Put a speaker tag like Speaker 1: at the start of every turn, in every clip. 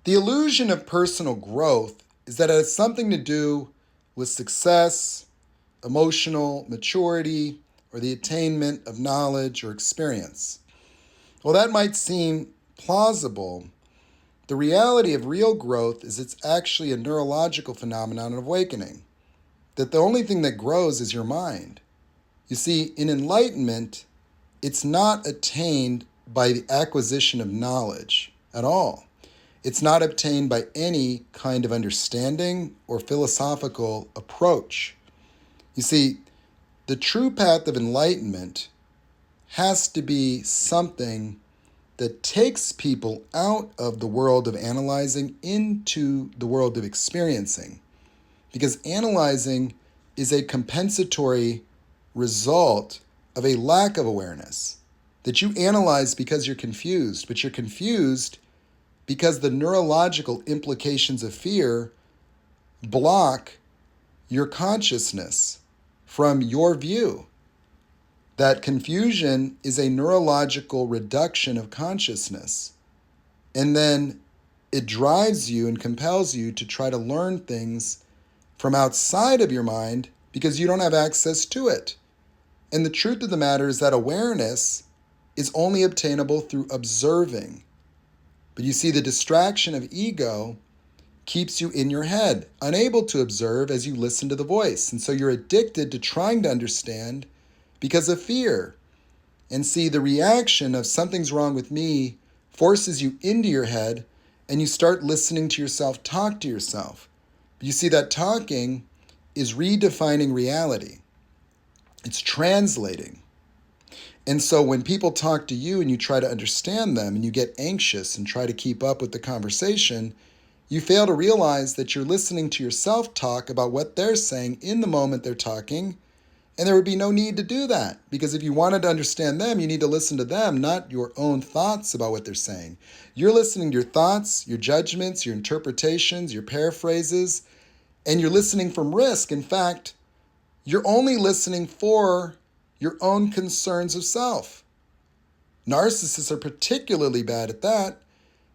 Speaker 1: The illusion of personal growth is that it has something to do with success, emotional maturity, or the attainment of knowledge or experience. While that might seem plausible, the reality of real growth is it's actually a neurological phenomenon of awakening, that the only thing that grows is your mind. You see, in enlightenment, it's not attained by the acquisition of knowledge at all. It's not obtained by any kind of understanding or philosophical approach. You see, the true path of enlightenment has to be something that takes people out of the world of analyzing into the world of experiencing. Because analyzing is a compensatory result of a lack of awareness. That you analyze because you're confused, but you're confused because the neurological implications of fear block your consciousness from your view. That confusion is a neurological reduction of consciousness. And then it drives you and compels you to try to learn things from outside of your mind because you don't have access to it. And the truth of the matter is that awareness is only obtainable through observing. But you see, the distraction of ego keeps you in your head, unable to observe as you listen to the voice. And so you're addicted to trying to understand because of fear. And see, the reaction of something's wrong with me forces you into your head and you start listening to yourself talk to yourself. But you see, that talking is redefining reality. It's translating. And so when people talk to you and you try to understand them and you get anxious and try to keep up with the conversation, you fail to realize that you're listening to yourself talk about what they're saying in the moment they're talking. And there would be no need to do that, because if you wanted to understand them, you need to listen to them, not your own thoughts about what they're saying. You're listening to your thoughts, your judgments, your interpretations, your paraphrases, and you're listening from risk. In fact, you're only listening for your own concerns of self. Narcissists are particularly bad at that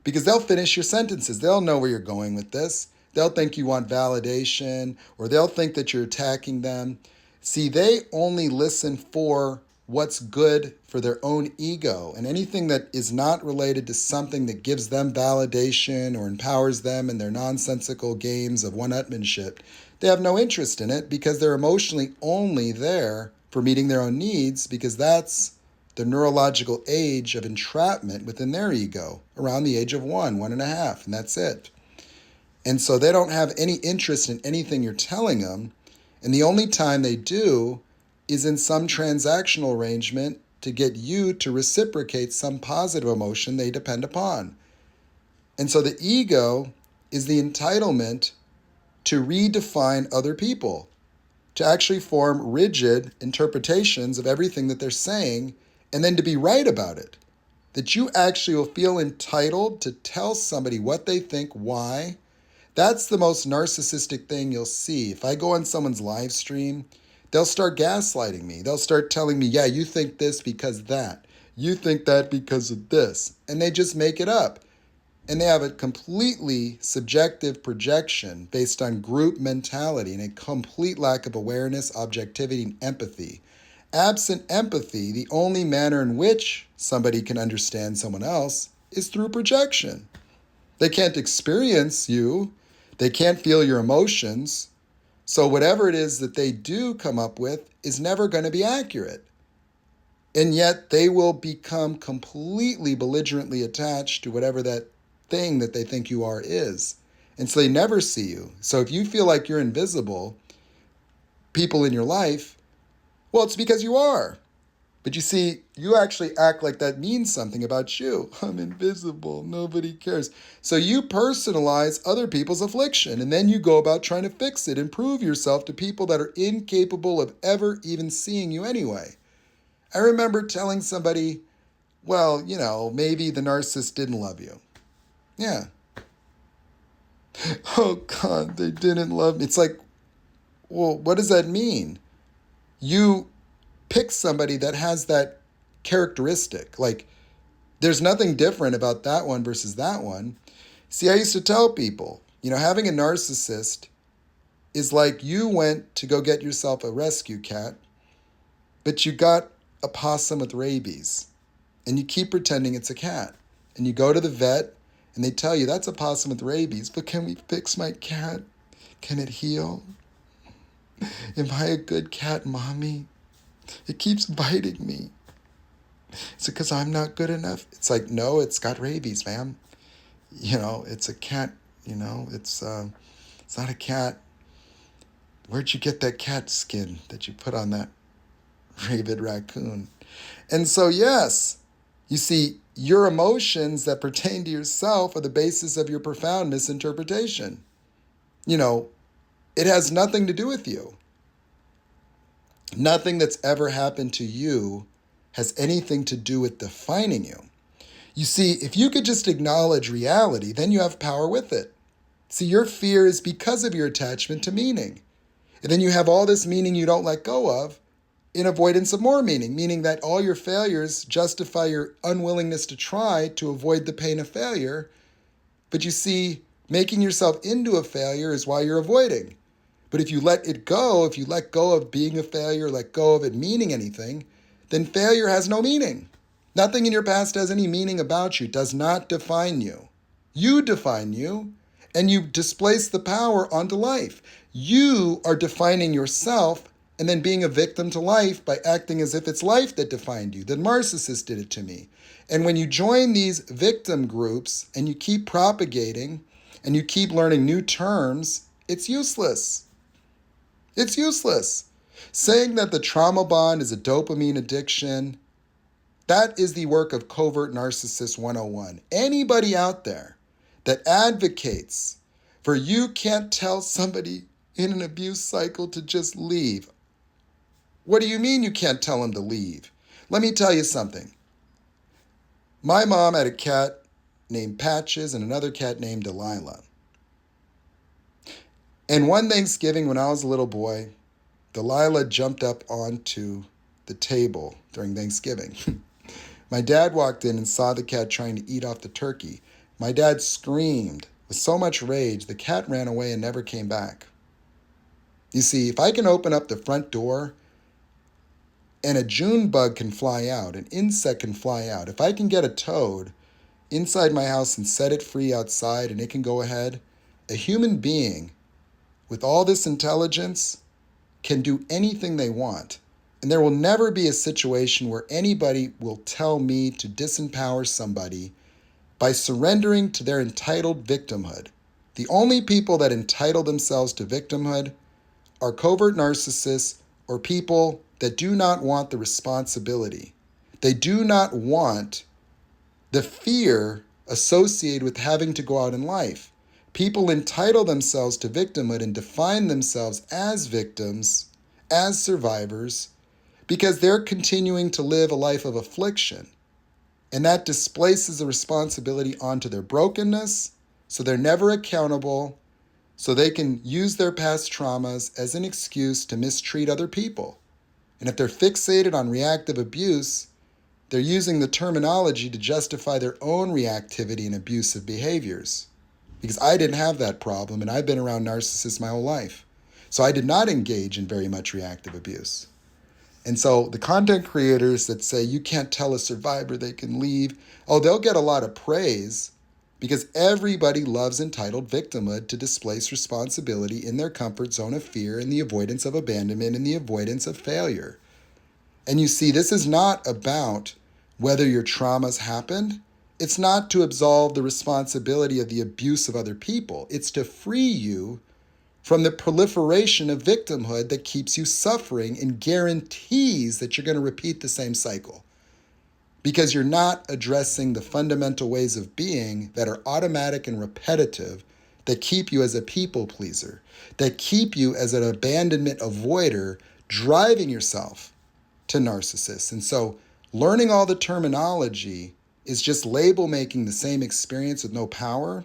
Speaker 1: because they'll finish your sentences. They'll know where you're going with this. They'll think you want validation, or they'll think that you're attacking them. See, they only listen for what's good for their own ego, and anything that is not related to something that gives them validation or empowers them in their nonsensical games of one-upmanship, they have no interest in it because they're emotionally only there for meeting their own needs, because that's the neurological age of entrapment within their ego, around the age of 1.5, and that's it. And so they don't have any interest in anything you're telling them, and the only time they do is in some transactional arrangement to get you to reciprocate some positive emotion they depend upon. And so the ego is the entitlement to redefine other people, to actually form rigid interpretations of everything that they're saying, and then to be right about it. That you actually will feel entitled to tell somebody what they think, why. That's the most narcissistic thing you'll see. If I go on someone's live stream, they'll start gaslighting me. They'll start telling me, yeah, you think this because that. You think that because of this. And they just make it up. And they have a completely subjective projection based on group mentality and a complete lack of awareness, objectivity, and empathy. Absent empathy, the only manner in which somebody can understand someone else is through projection. They can't experience you. They can't feel your emotions. So whatever it is that they do come up with is never going to be accurate. And yet they will become completely belligerently attached to whatever that thing that they think you are is. And so they never see you. So if you feel like you're invisible, people in your life, well, it's because you are. But you see, you actually act like that means something about you. I'm invisible. Nobody cares. So you personalize other people's affliction, and then you go about trying to fix it and prove yourself to people that are incapable of ever even seeing you anyway. I remember telling somebody, well, maybe the narcissist didn't love you. Yeah. Oh, God, they didn't love me. It's like, well, what does that mean? You pick somebody that has that characteristic. Like, there's nothing different about that one versus that one. See, I used to tell people, having a narcissist is like you went to go get yourself a rescue cat, but you got a possum with rabies, and you keep pretending it's a cat. And you go to the vet, and they tell you, that's a possum with rabies, but can we fix my cat? Can it heal? Am I a good cat, Mommy? It keeps biting me. Is it because I'm not good enough? It's like, no, it's got rabies, ma'am. It's a cat, it's not a cat. Where'd you get that cat skin that you put on that rabid raccoon? And so, yes, you see, your emotions that pertain to yourself are the basis of your profound misinterpretation. It has nothing to do with you. Nothing that's ever happened to you has anything to do with defining you. You see, if you could just acknowledge reality, then you have power with it. See, your fear is because of your attachment to meaning. And then you have all this meaning you don't let go of in avoidance of more meaning, meaning that all your failures justify your unwillingness to try to avoid the pain of failure. But you see, making yourself into a failure is why you're avoiding. But if you let it go, if you let go of being a failure, let go of it meaning anything, then failure has no meaning. Nothing in your past has any meaning about you, does not define you. You define you, and you displace the power onto life. You are defining yourself and then being a victim to life by acting as if it's life that defined you. The narcissist did it to me. And when you join these victim groups and you keep propagating and you keep learning new terms, it's useless. It's useless. Saying that the trauma bond is a dopamine addiction, that is the work of covert narcissist 101. Anybody out there that advocates for you can't tell somebody in an abuse cycle to just leave. What do you mean you can't tell them to leave? Let me tell you something. My mom had a cat named Patches and another cat named Delilah. And one Thanksgiving when I was a little boy, Delilah jumped up onto the table during Thanksgiving. My dad walked in and saw the cat trying to eat off the turkey. My dad screamed with so much rage, the cat ran away and never came back. You see, if I can open up the front door and a June bug can fly out, an insect can fly out, if I can get a toad inside my house and set it free outside and it can go ahead, a human being with all this intelligence can do anything they want. And there will never be a situation where anybody will tell me to disempower somebody by surrendering to their entitled victimhood. The only people that entitle themselves to victimhood are covert narcissists or people that do not want the responsibility. They do not want the fear associated with having to go out in life. People entitle themselves to victimhood and define themselves as victims, as survivors, because they're continuing to live a life of affliction. And that displaces the responsibility onto their brokenness, so they're never accountable, so they can use their past traumas as an excuse to mistreat other people. And if they're fixated on reactive abuse, they're using the terminology to justify their own reactivity and abusive behaviors. Because I didn't have that problem, and I've been around narcissists my whole life. So I did not engage in very much reactive abuse. And so the content creators that say you can't tell a survivor they can leave, they'll get a lot of praise because everybody loves entitled victimhood to displace responsibility in their comfort zone of fear and the avoidance of abandonment and the avoidance of failure. And you see, this is not about whether your traumas happened. It's not to absolve the responsibility of the abuse of other people. It's to free you from the proliferation of victimhood that keeps you suffering and guarantees that you're going to repeat the same cycle. Because you're not addressing the fundamental ways of being that are automatic and repetitive that keep you as a people pleaser, that keep you as an abandonment avoider, driving yourself to narcissists. And so learning all the terminology is just label making the same experience with no power.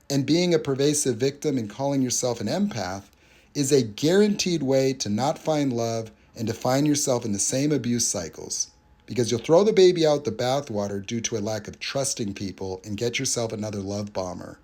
Speaker 1: And being a pervasive victim and calling yourself an empath is a guaranteed way to not find love and to find yourself in the same abuse cycles. Because you'll throw the baby out the bathwater due to a lack of trusting people and get yourself another love bomber.